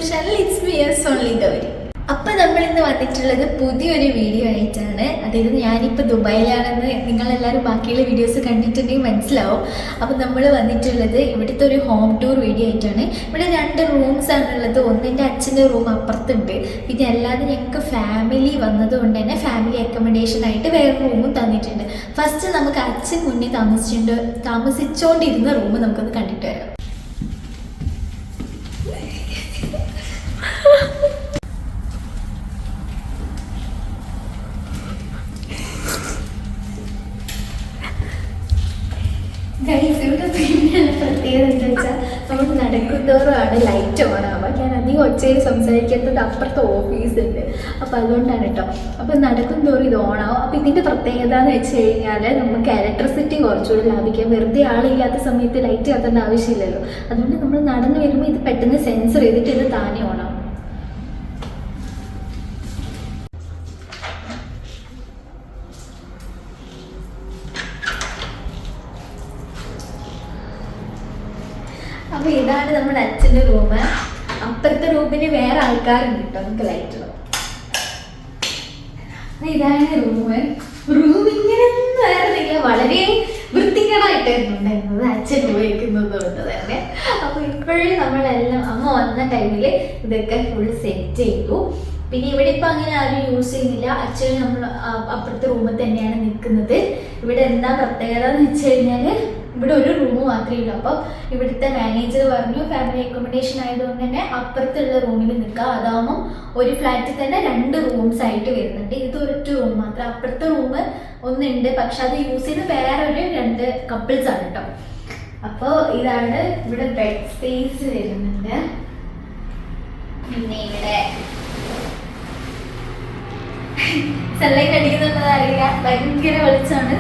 Channel. It's me yes only Gauri. അപ്പം നമ്മൾ ഇന്ന് വന്നിട്ടുള്ളത് പുതിയൊരു വീഡിയോ ആയിട്ടാണ്. അതായത് ഞാനിപ്പോൾ ദുബായിലാണെന്ന് നിങ്ങളെല്ലാവരും ബാക്കിയുള്ള വീഡിയോസ് കണ്ടിട്ടുണ്ടെങ്കിൽ മനസ്സിലാവും. അപ്പം നമ്മൾ വന്നിട്ടുള്ളത് ഇവിടുത്തെ ഒരു ഹോം ടൂർ വീഡിയോ ആയിട്ടാണ്. ഇവിടെ 2 റൂംസ് ആണുള്ളത്. ഒന്ന് എൻ്റെ അച്ഛൻ്റെ റൂം അപ്പുറത്തുണ്ട്. പിന്നെ അല്ലാതെ ഞങ്ങൾക്ക് ഫാമിലി വന്നതുകൊണ്ട് തന്നെ ഫാമിലി അക്കോമഡേഷൻ ആയിട്ട് വേറെ റൂമും തന്നിട്ടുണ്ട്. ഫസ്റ്റ് നമുക്ക് അച്ഛൻ മുന്നേ താമസിച്ചുകൊണ്ടിരുന്ന റൂം നമുക്കൊന്ന് കണ്ടിട്ട് വരാം. ഇവിടെ പിന്നെ പ്രത്യേകത എന്താ വെച്ചാൽ നമ്മൾ നടക്കുന്നതോറാണ് ലൈറ്റ് ഓൺ ആവുക. ഞാൻ അധികം ഒച്ചയിൽ സംസാരിക്കുന്നത് അപ്പുറത്തെ ഓഫീസുണ്ട്, അപ്പം അതുകൊണ്ടാണ് കേട്ടോ. അപ്പം നടക്കുന്നതോറും ഇത് ഓണാവും. അപ്പം ഇതിൻ്റെ പ്രത്യേകത എന്ന് വെച്ച് കഴിഞ്ഞാൽ നമുക്ക് ഇലക്ട്രിസിറ്റി കുറച്ചുകൂടി ലാഭിക്കാം. വെറുതെ ആളില്ലാത്ത സമയത്ത് ലൈറ്റ് കത്തേണ്ട ആവശ്യമില്ലല്ലോ. അതുകൊണ്ട് നമ്മൾ നടന്നു വരുമ്പോൾ ഇത് പെട്ടെന്ന് സെൻസർ ചെയ്തിട്ട് ഇത് താനെ ഓണാവും. അപ്പോൾ ഇതാണ് നമ്മുടെ അച്ഛൻ്റെ റൂം. അപ്പുറത്തെ റൂമിന് വേറെ ആൾക്കാരുണ്ട് കേട്ടോ, നമുക്ക് ലൈറ്റ് ഇടാം. ഇതാണ് റൂം ഇങ്ങനെയൊന്നും ആയിരുന്നില്ല, വളരെ വൃത്തികേടായിട്ടായിരുന്നു ഉണ്ടായിരുന്നത് അച്ഛൻ ഉപയോഗിക്കുന്നത് കൊണ്ട് തന്നെ. അപ്പോൾ ഇപ്പോഴും നമ്മളെല്ലാം അമ്മ വന്ന ടൈമിൽ ഇതൊക്കെ ഫുൾ സെറ്റ് ചെയ്തു. പിന്നെ ഇവിടെ ഇപ്പം അങ്ങനെ ആരും യൂസ് ചെയ്യുന്നില്ല. അച്ഛൻ നമ്മൾ അപ്പുറത്തെ റൂമിൽ തന്നെയാണ് നിൽക്കുന്നത്. ഇവിടെ എന്താ പ്രത്യേകത എന്ന് വെച്ച് കഴിഞ്ഞാൽ ഇവിടെ ഒരു റൂം മാത്രമേ ഉള്ളൂ. അപ്പോൾ ഇവിടുത്തെ മാനേജർ പറഞ്ഞു ഫാമിലി അക്കോമഡേഷൻ ആയതുകൊണ്ട് തന്നെ അപ്പുറത്തുള്ള റൂമിൽ നിൽക്കാം. അതാകുമ്പോൾ ഒരു ഫ്ലാറ്റിൽ തന്നെ 2 റൂംസ് ആയിട്ട് വരുന്നുണ്ട്. ഇത് ഒരൊറ്റ റൂം മാത്രം. അപ്പുറത്തെ റൂം ഒന്നുണ്ട്, പക്ഷെ അത് യൂസ് ചെയ്ത് വേറൊരു 2 കപ്പിൾസ് ആണ് കേട്ടോ. അപ്പോൾ ഇതാണ് ഇവിടെ ബെഡ് സ്പേസ് വരുന്നുണ്ട്. പിന്നെ ഇവിടെ സൺലൈറ്റ് അടിക്കുന്നുണ്ടെന്ന് അറിയില്ല, ഭയങ്കര വെളിച്ചമാണ്.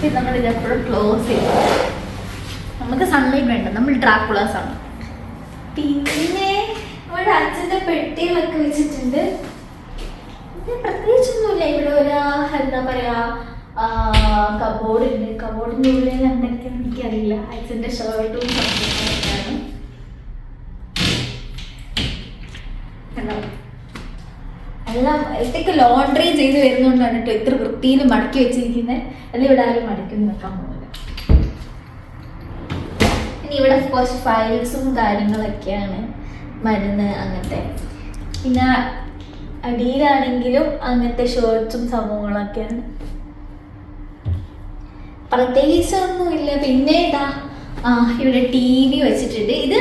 പിന്നെ നമ്മൾ ഇതെപ്പോഴും ക്ലോസ് ചെയ്യും. നമുക്ക് സൺലൈറ്റ് വേണ്ട, നമ്മൾ ഡ്രാക്കുളാസ് ആണ്. പിന്നെ ഇവിടെ അച്ഛൻ്റെ പെട്ടികളൊക്കെ വെച്ചിട്ടുണ്ട്. പിന്നെ പ്രത്യേകിച്ചൊന്നുമില്ല. ഇവിടെ ഒരു എന്താ പറയാ കബോർഡ് ഉണ്ട്. കബോർഡിൻ്റെ ഉള്ളിൽ എന്തൊക്കെയാണെന്ന് എനിക്കറിയില്ല. അച്ഛൻ്റെ ഷർട്ടും സംഭവങ്ങളൊക്കെയാണ്. എല്ലാം ഇതൊക്കെ ലോണ്ടറി ചെയ്ത് വരുന്നതുകൊണ്ടാണ് കേട്ടോ ഇത്ര വൃത്തിയിൽ മടക്കി വെച്ചിരിക്കുന്നത്. അല്ല ഇവിടെ ആരും മടക്കി നോക്കാൻ പോകില്ല. ഇനി ഇവിടെ കുറച്ച് ഫയൽസും കാര്യങ്ങളൊക്കെയാണ്, മരുന്ന് അങ്ങനത്തെ. പിന്നെ അടിയിലാണെങ്കിലും അങ്ങനത്തെ ഷർട്ട്സും സംഭവങ്ങളൊക്കെയാണ്. പ്രത്യേകിച്ചൊന്നുമില്ല. പിന്നെ ഇതാ ഇവിടെ TV വെച്ചിട്ടുണ്ട്. ഇത്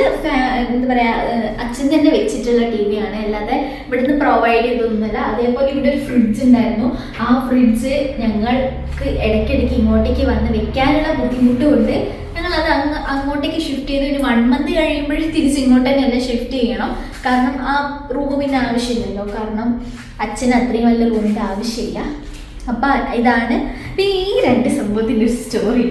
എന്താ പറയുക, അച്ഛൻ തന്നെ വെച്ചിട്ടുള്ള TV ആണ്, അല്ലാതെ ഇവിടുന്ന് പ്രൊവൈഡ് ചെയ്തൊന്നുമില്ല. അതേപോലെ ഇവിടെ ഒരു ഫ്രിഡ്ജ് ഉണ്ടായിരുന്നു. ആ ഫ്രിഡ്ജ് ഞങ്ങൾക്ക് ഇടയ്ക്കിടയ്ക്ക് ഇങ്ങോട്ടേക്ക് വന്ന് വെക്കാനുള്ള ബുദ്ധിമുട്ട് കൊണ്ട് ഞങ്ങളത് അങ്ങോട്ടേക്ക് ഷിഫ്റ്റ് ചെയ്ത് ഒരു 1 മന്ത് കഴിയുമ്പോഴേ തിരിച്ച് ഇങ്ങോട്ട് തന്നെ ഷിഫ്റ്റ് ചെയ്യണം. കാരണം ആ റൂം പിന്നെ ആവശ്യമില്ലല്ലോ, കാരണം അച്ഛന് അത്രയും വലിയ റൂമിൻ്റെ ആവശ്യമില്ല. അപ്പം ഇതാണ്. പിന്നെ ഈ 2 സംഭവത്തിൻ്റെ ഒരു സ്റ്റോറി.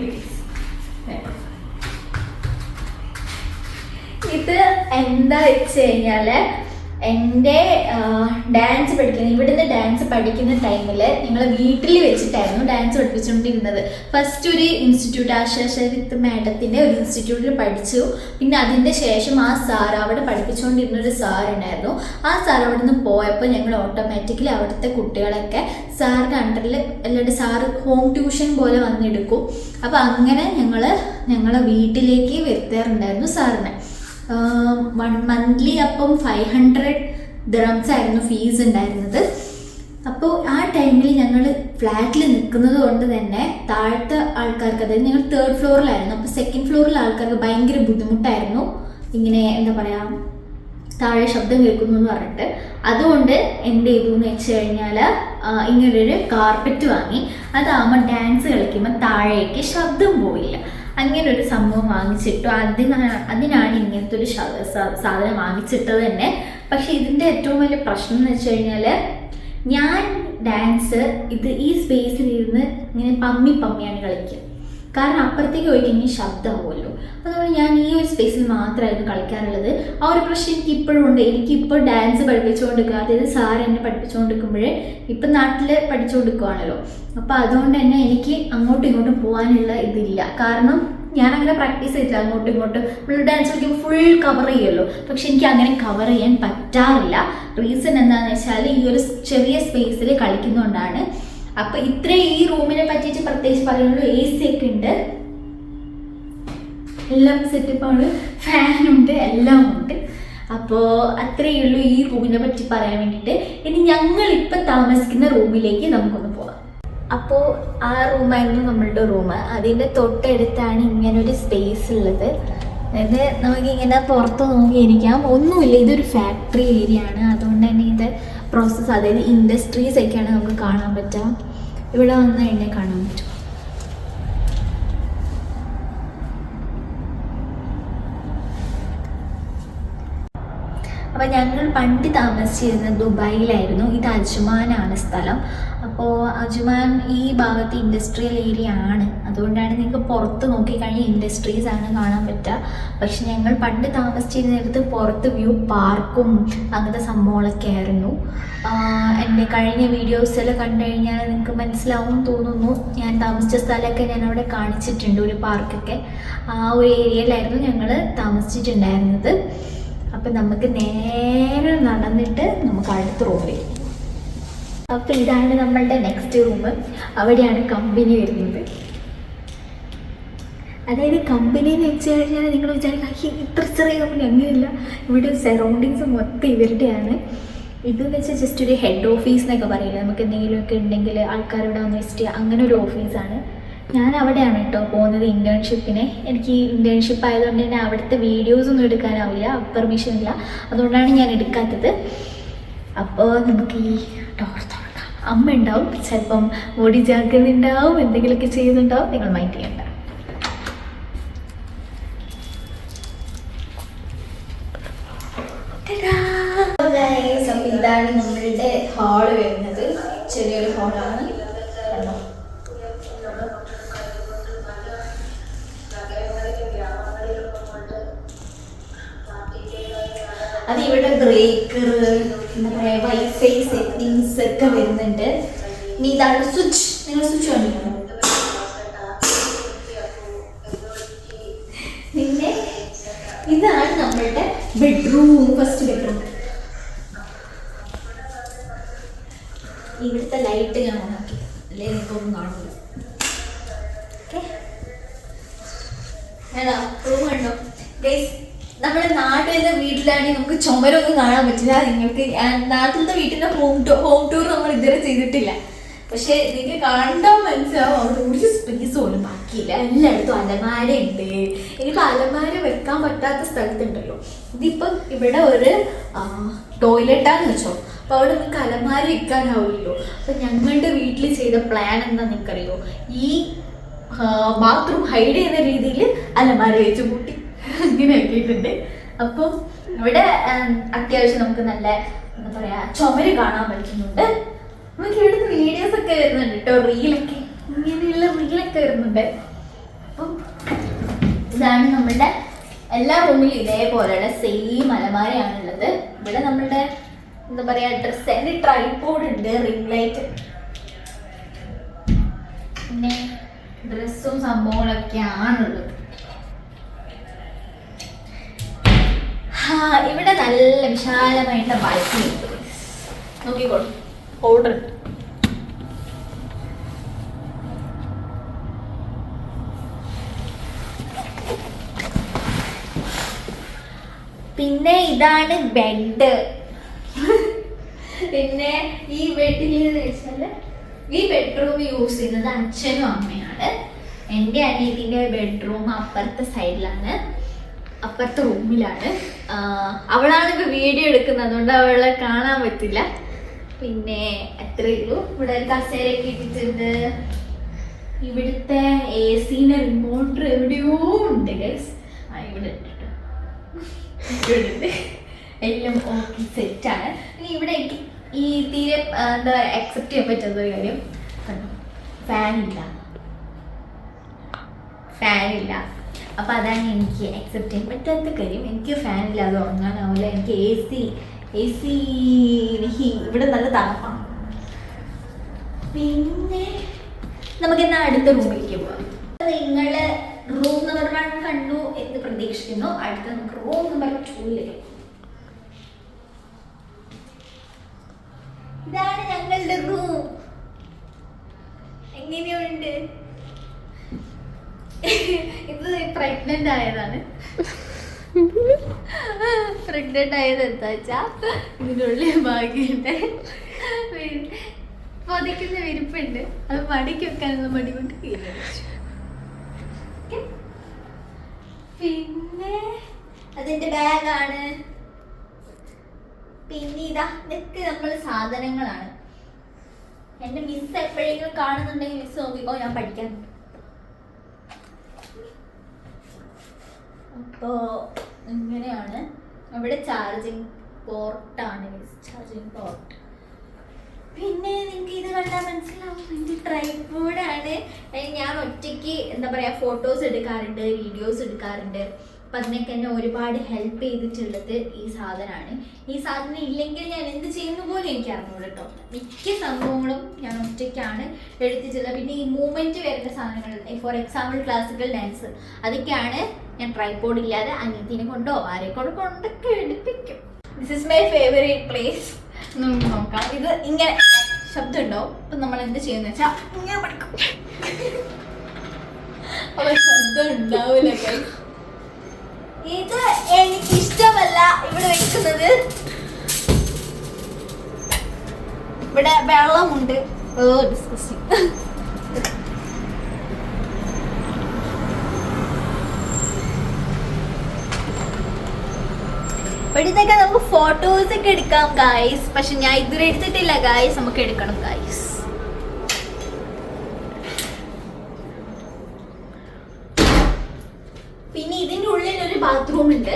ഇത് എന്താ വെച്ച് കഴിഞ്ഞാൽ എൻ്റെ ഡാൻസ് പഠിക്കുന്നത്, ഇവിടുന്ന് ഡാൻസ് പഠിക്കുന്ന ടൈമിൽ ഞങ്ങൾ വീട്ടിൽ വെച്ചിട്ടായിരുന്നു ഡാൻസ് പഠിപ്പിച്ചുകൊണ്ടിരുന്നത്. ഫസ്റ്റ് ഒരു ഇൻസ്റ്റിറ്റ്യൂട്ട്, ആശാശരിത്ത് മാഡത്തിൻ്റെ ഒരു ഇൻസ്റ്റിറ്റ്യൂട്ടിൽ പഠിച്ചു. പിന്നെ അതിൻ്റെ ശേഷം ആ സാർ അവിടെ പഠിപ്പിച്ചുകൊണ്ടിരുന്നൊരു സാറുണ്ടായിരുന്നു. ആ സാർ അവിടെ നിന്ന് പോയപ്പോൾ ഞങ്ങൾ ഓട്ടോമാറ്റിക്കലി അവിടുത്തെ കുട്ടികളൊക്കെ സാറിൻ്റെ അണ്ടറിൽ, അല്ലാണ്ട് സാറ് ഹോം ട്യൂഷൻ പോലെ വന്നെടുക്കും. അപ്പോൾ അങ്ങനെ ഞങ്ങളെ വീട്ടിലേക്ക് വരുത്താറുണ്ടായിരുന്നു സാറിനെ. 1 മന്ത്ലി അപ്പം 500 ദിറംസ് ആയിരുന്നു ഫീസ് ഉണ്ടായിരുന്നത്. അപ്പോൾ ആ ടൈമിൽ ഞങ്ങൾ ഫ്ലാറ്റിൽ നിൽക്കുന്നത് കൊണ്ട് തന്നെ താഴത്തെ ആൾക്കാർക്ക്, അതായത് ഞങ്ങൾ 3rd ഫ്ലോറിലായിരുന്നു. അപ്പോൾ 2nd ഫ്ലോറിലെ ആൾക്കാർക്ക് ഭയങ്കര ബുദ്ധിമുട്ടായിരുന്നു ഇങ്ങനെ എന്താ പറയുക താഴെ ശബ്ദം കേൾക്കുന്നു എന്ന് പറഞ്ഞിട്ട്. അതുകൊണ്ട് എന്ത് ചെയ്തു എന്ന് വെച്ച് കഴിഞ്ഞാൽ ഇങ്ങനൊരു കാർപ്പറ്റ് വാങ്ങി. അതാകുമ്പോൾ ഡാൻസ് കളിക്കുമ്പോൾ താഴേക്ക് ശബ്ദം പോയില്ല. അങ്ങനെ ഒരു സംഭവം വാങ്ങിച്ചിട്ടു. അതിനാണ് ഇങ്ങനത്തെ ഒരു സാധനം വാങ്ങിച്ചിട്ടത് തന്നെ. പക്ഷെ ഇതിൻ്റെ ഏറ്റവും വലിയ പ്രശ്നം എന്ന് വെച്ച് കഴിഞ്ഞാൽ ഞാൻ ഡാൻസ് ഈ സ്പേസിലിരുന്ന് ഇങ്ങനെ പമ്മിയാണ് കളിക്കുക. കാരണം അപ്പുറത്തേക്ക് പോയി കഴിഞ്ഞാൽ ശബ്ദമാവുമല്ലോ. അതുകൊണ്ട് ഞാൻ ഈ ഒരു സ്പേസിൽ മാത്രമായിരുന്നു കളിക്കാറുള്ളത്. ആ ഒരു പ്രശ്നം എനിക്ക് ഇപ്പോഴും ഉണ്ട്. എനിക്കിപ്പോൾ ഡാൻസ് പഠിപ്പിച്ചുകൊണ്ടിരിക്കുക, അതായത് സാർ എന്നെ പഠിപ്പിച്ചുകൊണ്ടിരിക്കുമ്പോഴേ ഇപ്പം നാട്ടിൽ പഠിച്ചുകൊണ്ടിരിക്കുകയാണല്ലോ. അപ്പോൾ അതുകൊണ്ട് തന്നെ എനിക്ക് അങ്ങോട്ടും ഇങ്ങോട്ടും പോകാനുള്ള ഇതില്ല. കാരണം ഞാൻ അങ്ങനെ പ്രാക്ടീസ് ചെയ്തില്ല. അങ്ങോട്ടും ഇങ്ങോട്ടും നമ്മൾ ഡാൻസ് കളിക്കുമ്പോൾ ഫുൾ കവർ ചെയ്യുമല്ലോ, പക്ഷെ എനിക്ക് അങ്ങനെ കവർ ചെയ്യാൻ പറ്റാറില്ല. റീസൺ എന്താണെന്ന് വെച്ചാൽ ഈ ഒരു ചെറിയ സ്പേസിൽ കളിക്കുന്നതുകൊണ്ടാണ്. അപ്പം ഇത്രയും ഈ റൂമിനെ പറ്റിയിട്ട് പ്രത്യേകിച്ച് പറയുള്ളൂ. AC ഒക്കെ ഉണ്ട്, എല്ലാം സെറ്റപ്പാണ്, ഫാനുണ്ട്, എല്ലാം ഉണ്ട്. അപ്പോൾ അത്രയേ ഉള്ളൂ ഈ റൂമിനെ പറ്റി പറയാൻ വേണ്ടിയിട്ട്. ഇനി ഞങ്ങളിപ്പോൾ താമസിക്കുന്ന റൂമിലേക്ക് നമുക്കൊന്ന് പോകാം. അപ്പോൾ ആ റൂമായിരുന്നു നമ്മളുടെ റൂം. അതിൻ്റെ തൊട്ടടുത്താണ് ഇങ്ങനൊരു സ്പേസ് ഉള്ളത്. അതായത് നമുക്കിങ്ങനെ പുറത്ത് നോക്കിയിരിക്കാം, ഒന്നുമില്ല. ഇതൊരു ഫാക്ടറി ഏരിയ ആണ്, അതുകൊണ്ട് തന്നെ ഇത് പ്രോസസ്സ്, അതായത് ഇൻഡസ്ട്രീസ് ഒക്കെയാണ് നമുക്ക് കാണാൻ പറ്റുക. ഇവിടെ വന്ന് കഴിഞ്ഞാൽ കാണാൻ പറ്റും. അപ്പോൾ ഞങ്ങൾ പണ്ട് താമസിച്ചിരുന്നത് ദുബായിലായിരുന്നു. ഇത് അജ്മാനാണ് സ്ഥലം. അപ്പോൾ അജ്മാൻ ഈ ഭാഗത്ത് ഇൻഡസ്ട്രിയൽ ഏരിയ ആണ്, അതുകൊണ്ടാണ് നിങ്ങൾക്ക് പുറത്ത് നോക്കിക്കഴിഞ്ഞാൽ ഇൻഡസ്ട്രീസ് ആണ് കാണാൻ പറ്റുക. പക്ഷെ ഞങ്ങൾ പണ്ട് താമസിച്ചിരുന്നിടത്ത് പുറത്ത് വ്യൂ പാർക്കും അങ്ങനത്തെ സംഭവങ്ങളൊക്കെ ആയിരുന്നു. എൻ്റെ കഴിഞ്ഞ വീഡിയോസിൽ കണ്ടു കഴിഞ്ഞാൽ നിങ്ങൾക്ക് മനസ്സിലാവും തോന്നുന്നു. ഞാൻ താമസിച്ച സ്ഥലമൊക്കെ ഞാൻ അവിടെ കാണിച്ചിട്ടുണ്ട്, ഒരു പാർക്കൊക്കെ. ആ ഒരു ഏരിയയിലായിരുന്നു ഞങ്ങൾ താമസിച്ചിട്ടുണ്ടായിരുന്നത്. അപ്പം നമുക്ക് നേരെ നടന്നിട്ട് നമുക്ക് അടുത്ത റൂമിൽ. അപ്പം ഇതാണ് നമ്മളുടെ നെക്സ്റ്റ് റൂം. അവിടെയാണ് കമ്പനി വരുന്നത്. അതായത് കമ്പനി എന്ന് വെച്ച് കഴിഞ്ഞാൽ നിങ്ങൾ വിചാരിക്കും ഇത്ര ചെറിയ കമ്പനി, അങ്ങനെയല്ല. ഇവിടെ സറൗണ്ടിങ്സ് മൊത്തം ഇവരുടെയാണ്. ഇതെന്ന് വെച്ചാൽ ജസ്റ്റ് ഒരു ഹെഡ് ഓഫീസ് എന്നൊക്കെ പറയില്ല, നമുക്ക് എന്തെങ്കിലുമൊക്കെ ഉണ്ടെങ്കിൽ ആൾക്കാരിവിടെ വന്ന് വിസിറ്റ് ചെയ്യുക, അങ്ങനെ ഒരു ഓഫീസാണ്. ഞാൻ അവിടെയാണ് കേട്ടോ പോകുന്നത് ഇന്റേൺഷിപ്പിന്. എനിക്ക് ഇന്റേൺഷിപ്പ് ആയതുകൊണ്ട് തന്നെ അവിടുത്തെ വീഡിയോസൊന്നും എടുക്കാനാവില്ല, പെർമിഷൻ ഇല്ല, അതുകൊണ്ടാണ് ഞാൻ എടുക്കാത്തത്. അപ്പോൾ നമുക്ക് ഈ ഡോർ തുറക്കാം. അമ്മ ഉണ്ടാവും, ചിലപ്പം ഓടി ചാക്കുന്നുണ്ടാവും, എന്തെങ്കിലുമൊക്കെ ചെയ്യുന്നുണ്ടാവും, നിങ്ങൾ മൈൻഡ് ചെയ്യണ്ട. അപ്പോൾ ഇതാണ് നമ്മളുടെ ഹാള് വരുന്നത്. ചെറിയൊരു ഹാളാണ്. അത് ഇവിടെ ബ്രേക്കർ, എന്താ പറയുക, വൈഫൈ സെറ്റിങ്സ് ഒക്കെ വരുന്നുണ്ട്. ഇനി ഇതാണ് സ്വിച്ച്. നിങ്ങൾ സ്വിച്ച് കണ്ടിട്ടുണ്ടോ? പിന്നെ ഇതാണ് നമ്മളുടെ ബെഡ്റൂം, ഫസ്റ്റ് ബെഡ്റൂം. ഇവിടുത്തെ ലൈറ്റ് ഞാൻ ഓണാക്കി, അല്ലേ നിങ്ങൾക്കൊന്നും കാണില്ല. റൂം കണ്ടോ ഗൈസ്? നമ്മുടെ നാട്ടിലത്തെ വീട്ടിലാണെങ്കിൽ നമുക്ക് ചുമരൊന്നും കാണാൻ പറ്റില്ല. നിങ്ങൾക്ക് നാട്ടിലത്തെ വീട്ടിൻ്റെ ഹോം ടൂർ നമ്മൾ ഇതുവരെ ചെയ്തിട്ടില്ല. പക്ഷെ നിങ്ങൾക്ക് കണ്ടാൽ മനസ്സിലാവും അവിടെ ഒരു സ്പേസ് പോലും ബാക്കിയില്ല. എല്ലായിടത്തും അലമാരയുണ്ട്. ഇനിയിപ്പോൾ അലമാര വെക്കാൻ പറ്റാത്ത സ്ഥലത്തുണ്ടല്ലോ, ഇതിപ്പം ഇവിടെ ഒരു ടോയ്ലറ്റാന്ന് വെച്ചോ, അപ്പോൾ അവിടെ നിങ്ങൾക്ക് അലമാര വെക്കാനാവില്ലല്ലോ. അപ്പം ഞങ്ങളുടെ വീട്ടിൽ ചെയ്ത പ്ലാൻ എന്താ നിങ്ങൾക്കറിയോ? ഈ ബാത്റൂം ഹൈഡ് ചെയ്യുന്ന രീതിയിൽ അലമാര വെച്ച് കൂട്ടി അങ്ങനെ ആക്കിയിട്ടുണ്ട്. അപ്പം ഇവിടെ അത്യാവശ്യം നമുക്ക് നല്ല എന്താ പറയുക ചുമര് കാണാൻ പറ്റുന്നുണ്ട്. നമുക്ക് ഇവിടുത്തെ വീഡിയോസ് ഒക്കെ വരുന്നുണ്ട് കേട്ടോ, റീലൊക്കെ, ഇങ്ങനെയുള്ള റീലൊക്കെ വരുന്നുണ്ട്. അപ്പം ഇതാണ് നമ്മളുടെ എല്ലാ റൂമിലും ഇതേപോലെയുള്ള സെയിം അലമാരയാണുള്ളത്. ഇവിടെ നമ്മളുടെ എന്താ പറയുക ഡ്രസ്സിൻ്റെ ട്രൈപോഡ് ഉണ്ട്, റിംഗ് ലൈറ്റ്, പിന്നെ ഡ്രസ്സും സംഭവങ്ങളൊക്കെയാണുള്ളത്. ഇവിടെ നല്ല വിശാലമായിട്ട് ബാൽക്കണി നോക്കിക്കോളൂ, ഓർഡർ. പിന്നെ ഇതാണ് ബെഡ്. പിന്നെ ഈ ബെഡിൽ വെച്ചാൽ ഈ ബെഡ്റൂം യൂസ് ചെയ്യുന്നത് അച്ഛനും അമ്മയാണ്. എൻ്റെ അനിയത്തിൻ്റെ ബെഡ്റൂം അപ്പുറത്തെ സൈഡിലാണ്, അപ്പുറത്തെ റൂമിലാണ്. അവളാണ് ഇപ്പോൾ വീഡിയോ എടുക്കുന്നത്, അതുകൊണ്ട് അവളെ കാണാൻ പറ്റില്ല. പിന്നെ എത്രയേ ഉള്ളൂ. ഇവിടെ ഒരു കസേരയൊക്കെ ഇട്ടിട്ടുണ്ട്. ഇവിടുത്തെ AC റിമോട്ട് എവിടെയോ ഉണ്ട് ഗൈസ്. ഇവിടെ ഇട്ടിട്ട് എല്ലാം ഓക്കെ സെറ്റാണ്. ഇനി ഇവിടെ എനിക്ക് ഈ തീരെ എന്താ അക്സെപ്റ്റ് ചെയ്യാൻ പറ്റുന്ന ഒരു കാര്യം കണ്ടോ, ഫാനില്ല. അപ്പം അതാണ് എനിക്ക് അക്സെപ്റ്റ് ചെയ്യാൻ പറ്റാത്ത കാര്യം. എനിക്ക് ഫാനില്ലാതെ ഉറങ്ങാനാവില്ല. എനിക്ക് AC ഇവിടെ നല്ല തണുപ്പാണ്. പിന്നെ നമുക്കെന്നാൽ അടുത്ത റൂമിലേക്ക് പോകാം. നിങ്ങൾ റൂം നമ്പർ 1 കണ്ടു എന്ന് പ്രതീക്ഷിക്കുന്നു. അടുത്ത നമുക്ക് റൂം നമ്പർ 2ലേക്ക്. ഇതാണ് ഞങ്ങളുടെ റൂം. എങ്ങനെയുണ്ട്? ഇത് പ്രഗ്നന്റ് ആയതാണ്. പ്രഗ്നന്റ് ആയത് എന്താ വെച്ചാ ഇതിനുള്ളിൽ ഭാഗ്യമുണ്ട്, പൊതിക്കുന്ന വിരിപ്പുണ്ട്. അത് മടിക്ക് വെക്കാനുള്ള മടി കൊണ്ട് കീഴടിച്ചു. പിന്നെ അതിന്റെ ബാഗാണ്. പിന്നെ ഇതൊക്കെ നമ്മൾ സാധനങ്ങളാണ്. എന്റെ മിസ് എപ്പോഴെങ്കിലും കാണുന്നുണ്ടെങ്കിൽ മിസ് നോക്കിക്കോ, ഞാൻ പഠിക്കാനുണ്ട്. അപ്പോ ഇങ്ങനെയാണ്. അവിടെ ചാർജിങ് പോർട്ടാണ്, മിസ് ചാർജിങ് പോർട്ട്. പിന്നെ നിങ്ങൾക്ക് ഇത് കണ്ടാൽ മനസ്സിലാവും, ഇത് ട്രൈപോഡാണ്. ഞാൻ ഒറ്റയ്ക്ക് എന്താ പറയുക ഫോട്ടോസ് എടുക്കാറുണ്ട്, വീഡിയോസ് എടുക്കാറുണ്ട്. അപ്പം അതിനൊക്കെ എന്നെ ഒരുപാട് ഹെൽപ്പ് ചെയ്തിട്ടുള്ളത് ഈ സാധനമാണ്. ഈ സാധനം ഇല്ലെങ്കിൽ ഞാൻ എന്ത് ചെയ്യുന്ന പോലും എനിക്ക് അറിഞ്ഞൂട കേട്ടോ. മിക്ക സംഭവങ്ങളും ഞാൻ ഒറ്റയ്ക്കാണ് എടുത്തിട്ടുള്ളത്. പിന്നെ ഈ മൂവ്മെൻറ്റ് വരുന്ന സാധനങ്ങൾ, ഫോർ എക്സാമ്പിൾ ക്ലാസിക്കൽ ഡാൻസ്, അതൊക്കെയാണ് ഞാൻ ട്രൈപോഡ് ഇല്ലാതെ അനിയത്തിനെ കൊണ്ടോ ആരെ കൊണ്ടൊക്കെ എടുപ്പിക്കും. This is my favourite place. നമുക്ക് നോക്കാം. ഇത് ഇങ്ങനെ ശബ്ദം ഉണ്ടാവും. അപ്പം നമ്മൾ എന്ത് ചെയ്യുന്ന വെച്ചാൽ ഇങ്ങനെ പഠിക്കും. അപ്പോൾ ശബ്ദം ഉണ്ടാവില്ല. ഇത് എനിക്കിഷ്ടമല്ല ഇവിടെ വെക്കുന്നത്. ഇവിടെ വെള്ളമുണ്ട്. ഡിസ്കസിങ്. ഇവിടുന്നൊക്കെ നമുക്ക് ഫോട്ടോസ് ഒക്കെ എടുക്കാം ഗായ്സ്. പക്ഷെ ഞാൻ ഇതുവരെ എടുത്തിട്ടില്ല ഗായ്സ്. നമുക്ക് എടുക്കണം ഗായ്സ്. പിന്നെ ഇതിന്റെ ഉള്ളിൽ ഒരു ബാത്റൂം ഉണ്ട്,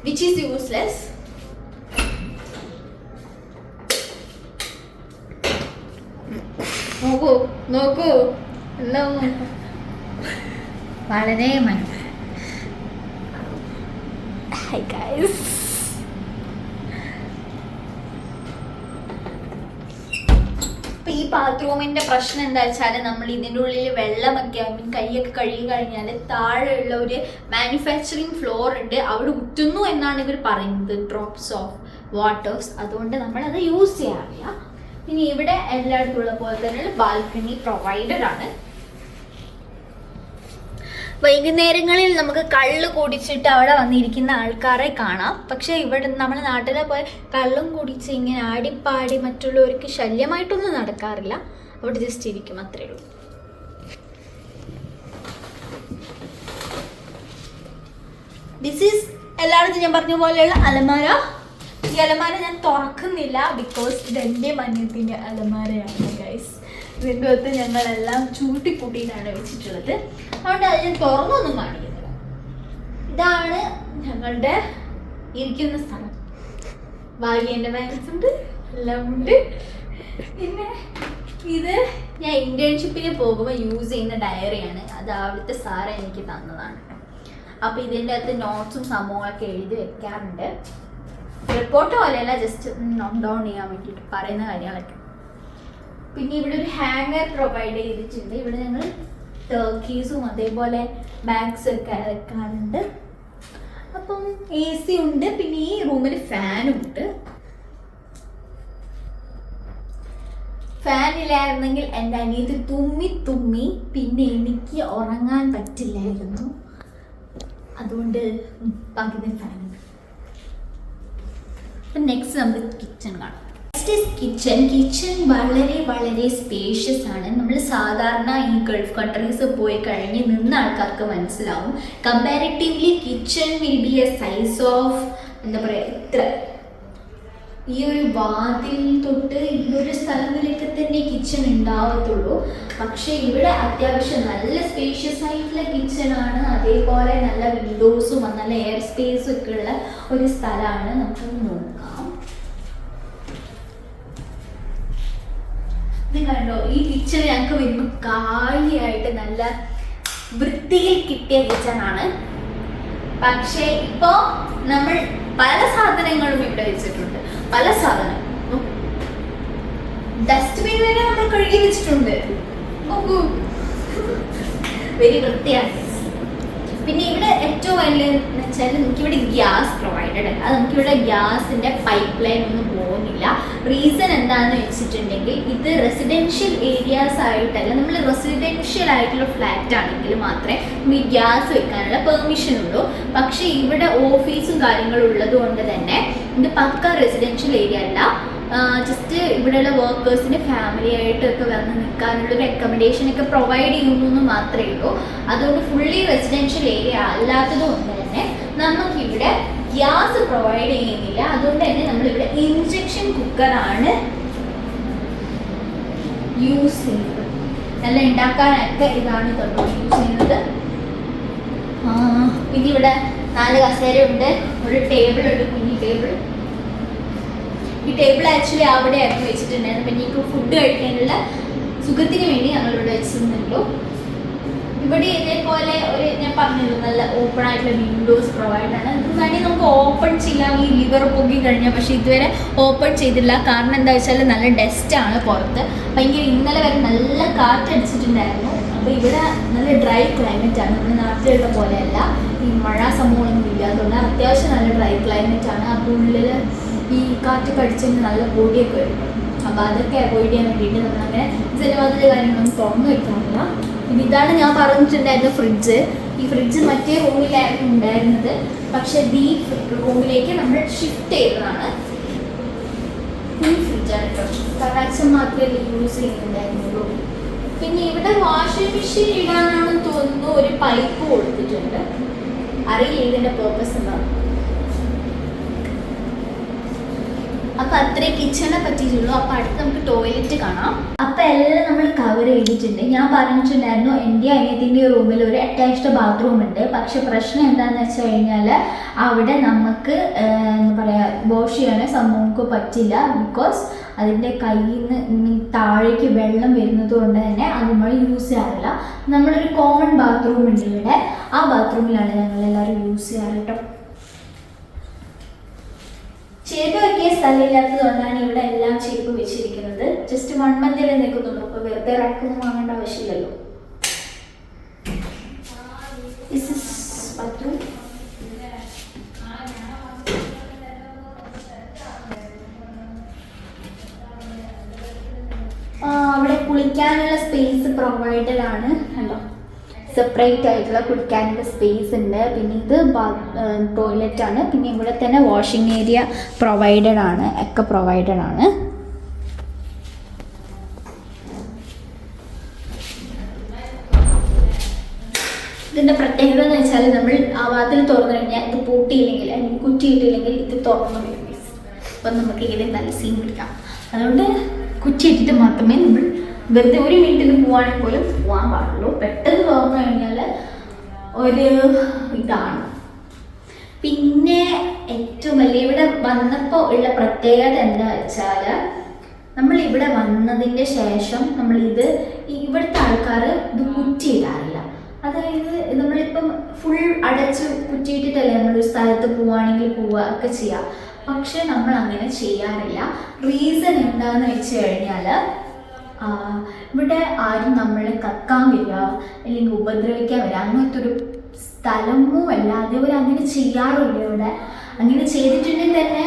വിച്ച് ഈസ് യൂസ്ലെസ്. നോക്കൂ നോക്കൂ എല്ലാം വളരെ Hi guys. ഈ ബാത്റൂമിന്റെ പ്രശ്നം എന്താ വെച്ചാൽ നമ്മൾ ഇതിൻ്റെ ഉള്ളിൽ വെള്ളമൊക്കെ കൈയൊക്കെ കഴുകി കഴിഞ്ഞാൽ താഴെയുള്ള ഒരു മാനുഫാക്ചറിങ് ഫ്ലോർ ഉണ്ട്, അവിടെ ഉറ്റുന്നു എന്നാണ് ഇവർ പറയുന്നത്, ഡ്രോപ്സ് ഓഫ് വാട്ടേഴ്സ്. അതുകൊണ്ട് നമ്മളത് യൂസ് ചെയ്യാറില്ല. ഇനി ഇവിടെ എല്ലായിടത്തും ഉള്ള പോലെ തന്നെ ബാൽക്കണി പ്രൊവൈഡഡ് ആണ്. വൈകുന്നേരങ്ങളിൽ നമുക്ക് കള്ള് കുടിച്ചിട്ട് അവിടെ വന്നിരിക്കുന്ന ആൾക്കാരെ കാണാം. പക്ഷെ ഇവിടെ നമ്മുടെ നാട്ടിലെ പോലെ കള്ളും കുടിച്ച് ഇങ്ങനെ ആടിപ്പാടി മറ്റുള്ളവർക്ക് ശല്യമായിട്ടൊന്നും നടക്കാറില്ല. അവിടെ ജസ്റ്റ് ഇരിക്കും, അത്രേ ഉള്ളൂ. ദിസ് ഈസ് എല്ലായിടത്തും ഞാൻ പറഞ്ഞ പോലെയുള്ള അലമാര. ഈ അലമാര ഞാൻ തുറക്കുന്നില്ല, ബിക്കോസ് ഇതെൻ്റെ മന്യത്തിൻ്റെ അലമാരയാണ് ഗൈസ്. ഇതിൻ്റെ അകത്ത് ഞങ്ങളെല്ലാം ചൂട്ടിക്കൂട്ടിയിട്ടാണ് വെച്ചിട്ടുള്ളത്. അതുകൊണ്ട് അത് ഞാൻ തുറന്നൊന്നും കാണിക്കുന്നില്ല. ഇതാണ് ഞങ്ങളുടെ ഇരിക്കുന്ന സ്ഥലം. ഭാഗ്യൻ്റെ ബാഗ്സ് ഉണ്ട്, എല്ലാം ഉണ്ട്. പിന്നെ ഇത് ഞാൻ ഇന്റേൺഷിപ്പിന് പോകുമ്പോൾ യൂസ് ചെയ്യുന്ന ഡയറിയാണ്. അത് അവിടുത്തെ സാറ് എനിക്ക് തന്നതാണ്. അപ്പോൾ ഇതിൻ്റെ അകത്ത് നോട്ട്സും സംഭവങ്ങളൊക്കെ എഴുതി വെക്കാറുണ്ട്. റിപ്പോർട്ട് പോലെയല്ല, ജസ്റ്റ് നോട്ട് ഡൗൺ ചെയ്യാൻ വേണ്ടിയിട്ട് പറയുന്ന കാര്യങ്ങളൊക്കെ. പിന്നെ ഇവിടെ ഒരു ഹാങ്ങർ പ്രൊവൈഡ് ചെയ്തിട്ടുണ്ട്. ഇവിടെ ഞങ്ങൾ ടർക്കീസും അതേപോലെ ബാഗ്സ് ഒക്കെ വെക്കാറുണ്ട്. അപ്പം AC ഉണ്ട്. പിന്നെ ഈ റൂമിൽ ഫാനും ഉണ്ട്. ഫാൻ ഇല്ലായിരുന്നെങ്കിൽ എൻ്റെ അനിയത്തി തുമ്മി പിന്നെ എനിക്ക് ഉറങ്ങാൻ പറ്റില്ലായിരുന്നു. അതുകൊണ്ട് പകുതി ഫാൻ. അപ്പം നെക്സ്റ്റ് നമുക്ക് കിച്ചൺ കാണാം. കിച്ചൺ വളരെ വളരെ സ്പേഷ്യസ് ആണ്. നമ്മൾ സാധാരണ ഈ ഗൾഫ് കൺട്രീസ് പോയി കഴിഞ്ഞ് നിന്ന ആൾക്കാർക്ക് മനസ്സിലാവും. Comparatively kitchen will be A size of എന്താ പറയുക, ഇത്ര ഈ ഒരു വാതിൽ തൊട്ട് ഈ ഒരു സ്ഥലങ്ങളിലൊക്കെ തന്നെ കിച്ചൺ ഉണ്ടാവത്തുള്ളൂ. പക്ഷെ ഇവിടെ അത്യാവശ്യം നല്ല സ്പേഷ്യസ് ആയിട്ടുള്ള കിച്ചണാണ്. അതേപോലെ നല്ല വിൻഡോസും നല്ല എയർ സ്പേസും ഒക്കെ ഉള്ള ഒരു സ്ഥലമാണ്. നമുക്ക് നോക്കാം. കണ്ടോ, ഈ കിച്ചൺ ഞങ്ങൾക്ക് വരുമ്പോൾ കാലിയായിട്ട് നല്ല വൃത്തിയിൽ കിട്ടിയ കിച്ചണാണ്. പക്ഷേ ഇപ്പോ നമ്മൾ പല സാധനങ്ങളും ഇവിടെ വെച്ചിട്ടുണ്ട്. പല സാധനം ഡസ്റ്റ്ബിൻ വരെ നമ്മൾ കഴുകി വെച്ചിട്ടുണ്ട്. നോക്കൂ, വെരി വൃത്തിയാണ്. പിന്നെ ഇവിടെ ഏറ്റവും വലിയതെന്ന് വെച്ചാൽ നമുക്കിവിടെ ഗ്യാസ് പ്രൊവൈഡഡ് അല്ല. നമുക്കിവിടെ ഗ്യാസിൻ്റെ പൈപ്പ് ലൈൻ ഒന്നും പോകുന്നില്ല. റീസൺ എന്താണെന്ന് വെച്ചിട്ടുണ്ടെങ്കിൽ ഇത് റെസിഡൻഷ്യൽ ഏരിയാസ് ആയിട്ടല്ല, നമ്മൾ റെസിഡൻഷ്യൽ ആയിട്ടുള്ള ഫ്ലാറ്റ് ആണെങ്കിൽ മാത്രമേ നമുക്ക് ഈ ഗ്യാസ് വെക്കാനുള്ള പെർമിഷൻ ഉള്ളൂ. പക്ഷേ ഇവിടെ ഓഫീസും കാര്യങ്ങളും ഉള്ളത് കൊണ്ട് തന്നെ ഇത് പക്ക റെസിഡൻഷ്യൽ ഏരിയ അല്ല. ജസ്റ്റ് ഇവിടെയുള്ള വർക്കേഴ്സിന് ഫാമിലി ആയിട്ടൊക്കെ വന്ന് നിൽക്കാനുള്ളൊരു അക്കോമഡേഷൻ ഒക്കെ പ്രൊവൈഡ് ചെയ്യുന്നു എന്ന് മാത്രമേ ഉള്ളൂ. അതുകൊണ്ട് ഫുള്ളി റെസിഡൻഷ്യൽ ഏരിയ അല്ലാത്തത് കൊണ്ട് തന്നെ നമുക്കിവിടെ ഗ്യാസ് പ്രൊവൈഡ് ചെയ്യുന്നില്ല. അതുകൊണ്ട് തന്നെ നമ്മളിവിടെ ഇൻഡക്ഷൻ കുക്കറാണ് യൂസ് ചെയ്യുന്നത്. നല്ല ഉണ്ടാക്കാനൊക്കെ ഇതാണ് യൂസ് ചെയ്യുന്നത്. പിന്നെ ഇവിടെ 4 കസേരയുണ്ട്, ഒരു ടേബിൾ ഉണ്ട്, കുഞ്ഞി ടേബിൾ. ഈ ടേബിൾ ആക്ച്വലി അവിടെയായിരുന്നു വെച്ചിട്ടുണ്ടായിരുന്നു. പിന്നെ എനിക്ക് ഫുഡ് കഴിക്കാനുള്ള സുഖത്തിന് വേണ്ടി ഞങ്ങളിവിടെ വെച്ചിരുന്നുള്ളൂ. ഇവിടെ ഇതേപോലെ ഒരു ഞാൻ പറഞ്ഞല്ലോ നല്ല ഓപ്പൺ ആയിട്ടുള്ള വിൻഡോസ് പ്രൊവൈഡ് ആണ്. ഇത് വേണമെങ്കിൽ നമുക്ക് ഓപ്പൺ ചെയ്യാം ഈ ലിവർ പൊക്കി കഴിഞ്ഞാൽ. പക്ഷേ ഇതുവരെ ഓപ്പൺ ചെയ്തില്ല. കാരണം എന്താ വെച്ചാൽ നല്ല ഡസ്റ്റാണ് പുറത്ത്. ഭയങ്കര ഇന്നലെ വരെ നല്ല കാറ്റടിച്ചിട്ടുണ്ടായിരുന്നു. അപ്പോൾ ഇവിടെ നല്ല ഡ്രൈ ക്ലൈമറ്റ് ആണ്. നമ്മുടെ നാട്ടിലുള്ള പോലെയല്ല, ഈ മഴ സംഭവമൊന്നും ഇല്ലാത്തതുകൊണ്ട് അത്യാവശ്യം നല്ല ഡ്രൈ ക്ലൈമറ്റ് ആണ്. അപ്പോൾ ഉള്ളിൽ ഈ കാറ്റ് കടിച്ചതിന് നല്ല പൊടിയൊക്കെ വരും. അപ്പോൾ അതൊക്കെ അവോയ്ഡ് ചെയ്യാൻ വേണ്ടിയിട്ട് നമ്മളങ്ങനെ ജനവാതിലെ കാര്യങ്ങളൊന്നും തുറന്നു വയ്ക്കാറില്ല. പിന്നെ ഇതാണ് ഞാൻ പറഞ്ഞിട്ടുണ്ടായിരുന്ന ഫ്രിഡ്ജ്. ഈ ഫ്രിഡ്ജ് മറ്റേ റൂമിലായിരുന്നു ഉണ്ടായിരുന്നത്, പക്ഷെ ഈ റൂമിലേക്ക് നമ്മൾ ഷിഫ്റ്റ് ചെയ്തതാണ്. ഈ ഫ്രിഡ്ജാണ് കേട്ടോ, കാരണം അച്ഛൻ മാത്രമേ യൂസ് ചെയ്യുന്നുണ്ടായിരുന്നുള്ളൂ. പിന്നെ ഇവിടെ വാഷിംഗ് മെഷീൻ ഇടാനാണെന്ന് തോന്നുന്നു ഒരു പൈപ്പ് കൊടുത്തിട്ടുണ്ട്. അറിയില്ല ഇതിൻ്റെ പേർപ്പസ് എന്താണ്. അപ്പൊ അത്രേ കിച്ചണെ പറ്റിയിട്ടുള്ളൂ. അപ്പൊ അടുത്ത് നമുക്ക് ടോയ്ലറ്റ് കാണാം. അപ്പൊ എല്ലാം നമ്മൾ കവർ ചെയ്തിട്ടുണ്ട്. ഞാൻ പറഞ്ഞിട്ടുണ്ടായിരുന്നു എൻ്റെ അനിയത്തിൻ്റെ റൂമിൽ ഒരു അറ്റാച്ച്ഡ് ബാത്റൂം ഉണ്ട്. പക്ഷെ പ്രശ്നം എന്താണെന്ന് വെച്ച് കഴിഞ്ഞാൽ അവിടെ നമുക്ക് എന്താ പറയുക വാഷ് ചെയ്യാൻ സംഭവങ്ങൾക്ക് പറ്റില്ല. ബിക്കോസ് അതിൻ്റെ കയ്യിൽ നിന്ന് താഴേക്ക് വെള്ളം വരുന്നത് കൊണ്ട് തന്നെ അത് നമ്മൾ യൂസ് ചെയ്യാറില്ല. നമ്മളൊരു കോമൺ ബാത്റൂം ഉണ്ട് ഇവിടെ. ആ ബാത്റൂമിലാണ് ഞങ്ങളെല്ലാവരും യൂസ് ചെയ്യാറ് കേട്ടോ. ചെരുപ്പ് വെക്കിയ സ്ഥലമില്ലാത്തത് കൊണ്ടാണ് ഇവിടെ എല്ലാം ചെരുപ്പ് വെച്ചിരിക്കുന്നത്. Just 1 month നിൽക്കുന്നുള്ളൂ. അപ്പോൾ വെറുതെ റാക്കൊന്നും വാങ്ങേണ്ട ആവശ്യമില്ലല്ലോ. അവിടെ കുളിക്കാനുള്ള സ്പേസ് പ്രൊവൈഡഡ് ആണ്. കണ്ടോ, സെപ്പറേറ്റ് ആയിട്ടുള്ള കുടിക്കാനുള്ള സ്പേസ് ഉണ്ട്. പിന്നെ ഇത് ടോയ്ലറ്റ് ആണ്. പിന്നെ ഇവിടെ തന്നെ വാഷിംഗ് ഏരിയ പ്രൊവൈഡഡ് ആണ്, ഒക്കെ പ്രൊവൈഡഡ് ആണ്. ഇതിൻ്റെ പ്രത്യേകത എന്ന് വെച്ചാൽ നമ്മൾ ആ വാതിൽ തുറന്നു കഴിഞ്ഞാൽ ഇത് പൂട്ടിയില്ലെങ്കിൽ അല്ലെങ്കിൽ കുറ്റിയിട്ടില്ലെങ്കിൽ ഇത് തുറന്നു വരും. അപ്പം നമുക്ക് ഇങ്ങനെ നല്ല സീൻ പിടിക്കാം. അതുകൊണ്ട് കുറ്റിയിട്ടിട്ട് മാത്രമേ നമ്മൾ വെറുതെ 1 മിനിറ്റിന് പോവാണെങ്കിൽ പോലും പോകാൻ പാടുള്ളൂ. പെട്ടെന്ന് തുറന്നു കഴിഞ്ഞാൽ ഒരു ഇതാണ്. പിന്നെ ഏറ്റവും വലിയ ഇവിടെ വന്നപ്പോൾ ഉള്ള പ്രത്യേകത എന്താ വെച്ചാൽ നമ്മൾ ഇവിടെ വന്നതിൻ്റെ ശേഷം ഇവിടുത്തെ ആൾക്കാർ ഇത് കുറ്റിയിടാറില്ല. അതായത് നമ്മളിപ്പം ഫുൾ അടച്ച് കുറ്റിയിട്ടിട്ടല്ലേ നമ്മളൊരു സ്ഥലത്ത് പോവുകയാണെങ്കിൽ പോവുക ഒക്കെ ചെയ്യാം. പക്ഷെ നമ്മൾ അങ്ങനെ ചെയ്യാറില്ല. റീസൺ എന്താണെന്ന് വെച്ച് കഴിഞ്ഞാൽ ഇവിടെ ആരും നമ്മളെ കക്കാൻ വരിക അല്ലെങ്കിൽ ഉപദ്രവിക്കാൻ വരിക അങ്ങനത്തെ ഒരു സ്ഥലമോ അല്ല. അതേപോലെ അങ്ങനെ ചെയ്യാറില്ല ഇവിടെ. അങ്ങനെ ചെയ്തിട്ടുണ്ടെങ്കിൽ തന്നെ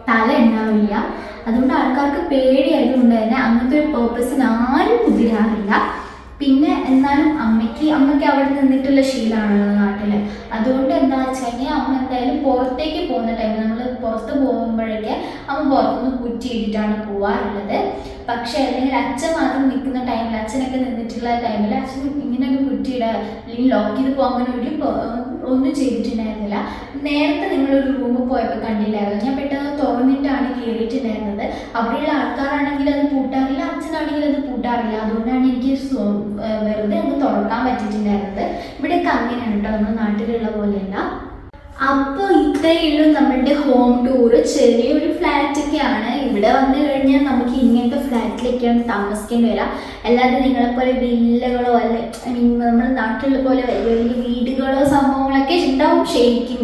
തല ഉണ്ടാവില്ല. അതുകൊണ്ട് ആൾക്കാർക്ക് പേടിയായതുകൊണ്ട് തന്നെ അങ്ങനത്തെ ഒരു പേർപ്പസിന് ആരും കുതിരാറില്ല. പിന്നെ എന്നാലും അമ്മയ്ക്ക് അവിടെ നിന്നിട്ടുള്ള ശീലമാണല്ലോ നാട്ടിൽ. അതുകൊണ്ട് എന്താണെന്ന് വെച്ച് കഴിഞ്ഞാൽ അമ്മ എന്തായാലും പുറത്തേക്ക് പോകുന്ന ടൈമിൽ നമ്മൾ പുറത്ത് പോകുമ്പോഴേക്ക് അമ്മ പുറത്തുനിന്ന് കുറ്റിയിട്ടിട്ടാണ് പോവാറുള്ളത്. പക്ഷേ അല്ലെങ്കിൽ അച്ഛൻ മാത്രം നിൽക്കുന്ന ടൈമിൽ, അച്ഛനൊക്കെ നിന്നിട്ടുള്ള ടൈമിൽ അച്ഛൻ ഇങ്ങനെയൊക്കെ കുറ്റിയിടുക അല്ലെങ്കിൽ ലോക്ക് ചെയ്ത് പോകുക അങ്ങനെ ഒന്നും ചെയ്തിട്ടുണ്ടായിരുന്നില്ല. നേരത്തെ നിങ്ങളൊരു റൂമിൽ പോയപ്പോൾ കണ്ടില്ലായിരുന്നു, ഞാൻ പെട്ടെന്ന് തുറന്നിട്ടാണ് കയറിയിട്ടുണ്ടായിരുന്നത്. അവിടെയുള്ള ആൾക്കാരാണെങ്കിൽ അത് പൂട്ടാറില്ല, അച്ഛനാണെങ്കിൽ അത് പൂട്ടാറില്ല. അതുകൊണ്ടാണ് എനിക്ക് വെറുതെ അങ്ങ് തുറക്കാൻ പറ്റിയിട്ടുണ്ടായിരുന്നത്. ഇവിടെയൊക്കെ അങ്ങനെയാണ് കേട്ടോ, നമ്മുടെ നാട്ടിലുള്ള പോലെയല്ല. അപ്പോൾ ഇത്രയേ ഉള്ളൂ നമ്മളുടെ ഹോം ടൂർ. ചെറിയൊരു ഫ്ലാറ്റൊക്കെയാണ്. ഇവിടെ വന്നു കഴിഞ്ഞാൽ നമുക്ക് ഇങ്ങനത്തെ ഫ്ലാറ്റിലേക്കാണ് താമസിക്കേണ്ടി വരാം. അല്ലാതെ നിങ്ങളെപ്പോലെ വില്ലകളോ അല്ലെ നമ്മുടെ നാട്ടിലുള്ള പോലെ വലിയ വലിയ വീടുകളോ സംഭവങ്ങളൊക്കെ ഉണ്ടാവും ശരിക്കും.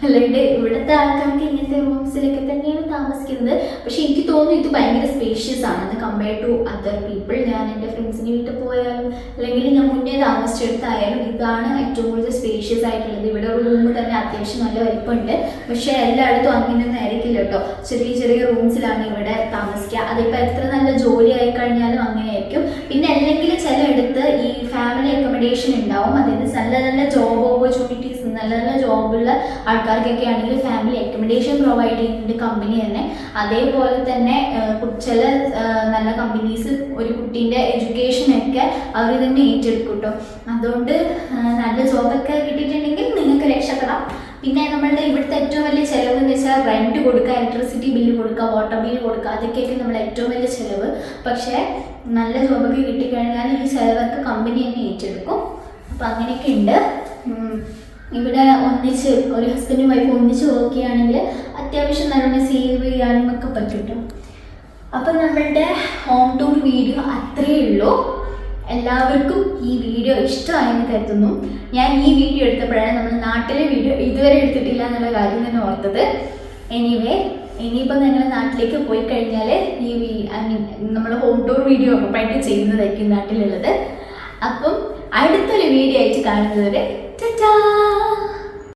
അല്ലാണ്ട് ഇവിടുത്തെ ആൾക്കാർക്ക് ഇങ്ങനത്തെ റൂംസിലൊക്കെ തന്നെയാണ് താമസിക്കുന്നത്. താമസിക്കുന്നത്. പക്ഷെ എനിക്ക് തോന്നുന്നു ഇത് ഭയങ്കര സ്പേഷ്യസ് ആണെന്ന് കമ്പയർഡ് ടു അതർ പീപ്പിൾ. ഞാൻ എൻ്റെ ഫ്രണ്ട്സിൻ്റെ വീട്ടിൽ പോയാലും അല്ലെങ്കിൽ ഞാൻ മുന്നേ താമസിച്ചെടുത്തായാലും ഇതാണ് ഏറ്റവും കൂടുതൽ സ്പേഷ്യസ് ആയിട്ടുള്ളത്. ഇവിടെ റൂം തന്നെ അത്യാവശ്യം നല്ല വലിപ്പമുണ്ട്. പക്ഷെ എല്ലായിടത്തും അങ്ങനെയൊന്നും ആയിരിക്കില്ല കേട്ടോ. ചെറിയ ചെറിയ റൂംസിലാണ് ഇവിടെ താമസിക്കുക. അതിപ്പോൾ എത്ര നല്ല ജോലി ആയി കഴിഞ്ഞാലും അങ്ങനെയായിരിക്കും. പിന്നെ അല്ലെങ്കിൽ ചിലയിടത്ത് ഈ ഫാമിലി അക്കോമഡേഷൻ ഉണ്ടാവും. അതായത് നല്ല നല്ല ജോബ് ഓപ്പർച്യൂണിറ്റീസ്, നല്ല നല്ല ജോബുള്ള ആൾക്കാർക്കൊക്കെ ആണെങ്കിൽ ഫാമിലി അക്കോമഡേഷൻ പ്രൊവൈഡ് ചെയ്യുന്നുണ്ട് കമ്പനി തന്നെ. അതേപോലെ തന്നെ ചില നല്ല കമ്പനീസ് ഒരു കുട്ടീൻ്റെ എഡ്യൂക്കേഷനൊക്കെ അവർ തന്നെ ഏറ്റെടുക്കും കേട്ടോ. അതുകൊണ്ട് നല്ല ജോബൊക്കെ കിട്ടിയിട്ടുണ്ടെങ്കിൽ നിങ്ങൾക്ക് രക്ഷപ്പെടാം. പിന്നെ നമ്മളുടെ ഇവിടുത്തെ ഏറ്റവും വലിയ ചിലവ് എന്ന് വെച്ചാൽ റെൻറ്റ് കൊടുക്കുക, ഇലക്ട്രിസിറ്റി ബില്ല് കൊടുക്കുക, വാട്ടർ ബില്ല് കൊടുക്കുക, അതൊക്കെയൊക്കെ നമ്മുടെ ഏറ്റവും വലിയ ചിലവ്. പക്ഷേ നല്ല ജോബൊക്കെ കിട്ടിക്കഴിഞ്ഞാൽ ഈ ചിലവൊക്കെ കമ്പനി തന്നെ ഏറ്റെടുക്കും. അപ്പം അങ്ങനെയൊക്കെ ഉണ്ട്. ഇവിടെ ഒന്നിച്ച് ഒരു ഹസ്ബൻഡും വൈഫും ഒന്നിച്ച് വർക്ക് ചെയ്യുകയാണെങ്കിൽ അത്യാവശ്യം നല്ലോണം സേവ് ചെയ്യാനും ഒക്കെ പറ്റും കേട്ടോ. അപ്പം നമ്മളുടെ ഹോം ടൂർ വീഡിയോ അത്രയേ ഉള്ളൂ. എല്ലാവർക്കും ഈ വീഡിയോ ഇഷ്ടമായെന്ന് കരുതുന്നു. ഞാൻ ഈ വീഡിയോ എടുത്തപ്പോഴാണ് നമ്മൾ നാട്ടിലെ വീഡിയോ ഇതുവരെ എടുത്തിട്ടില്ല എന്നുള്ള കാര്യം തന്നെ ഓർത്തത്. എനിവേ, ഇനിയിപ്പോൾ നിങ്ങൾ നാട്ടിലേക്ക് പോയി കഴിഞ്ഞാൽ നമ്മൾ ഹോം ടൂർ വീഡിയോ ഉറപ്പായിട്ട് ചെയ്യുന്നതായിരിക്കും നാട്ടിലുള്ളത്. അപ്പം അടുത്തൊരു വീഡിയോ ആയിട്ട് കാണുന്നത് വരെ ടാറ്റാ.